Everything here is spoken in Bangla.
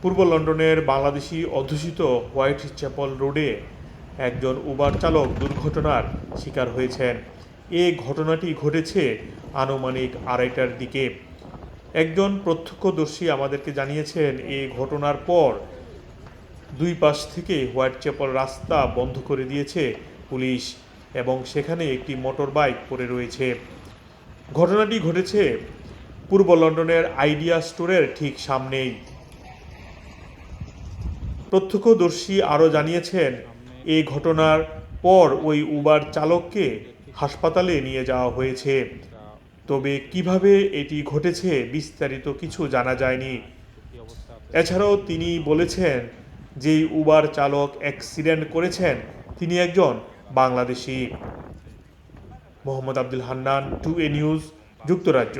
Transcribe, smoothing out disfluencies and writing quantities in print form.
পূর্ব লন্ডনের বাংলাদেশি অধ্যুষিত হোয়াইট চ্যাপল রোডে একজন উবার চালক দুর্ঘটনার শিকার হয়েছেন। এ ঘটনাটি ঘটেছে আনুমানিক 2:30টার দিকে। একজন প্রত্যক্ষদর্শী আমাদেরকে জানিয়েছেন, এই ঘটনার পর দুই পাশ থেকে হোয়াইট চ্যাপল রাস্তা বন্ধ করে দিয়েছে পুলিশ এবং সেখানে একটি মোটর বাইক পড়ে রয়েছে। ঘটনাটি ঘটেছে পূর্ব লন্ডনের আইডিয়া স্টোরের ঠিক সামনেই। প্রত্যক্ষদর্শী আরও জানিয়েছেন, এই ঘটনার পর ওই উবার চালককে হাসপাতালে নিয়ে যাওয়া হয়েছে। তবে কিভাবে এটি ঘটেছে বিস্তারিত কিছু জানা যায়নি। এছাড়াও তিনি বলেছেন, যেই উবার চালক অ্যাক্সিডেন্ট করেছেন তিনি একজন বাংলাদেশি। মোহাম্মদ আব্দুল হান্নান, 2A নিউজ, যুক্তরাজ্য।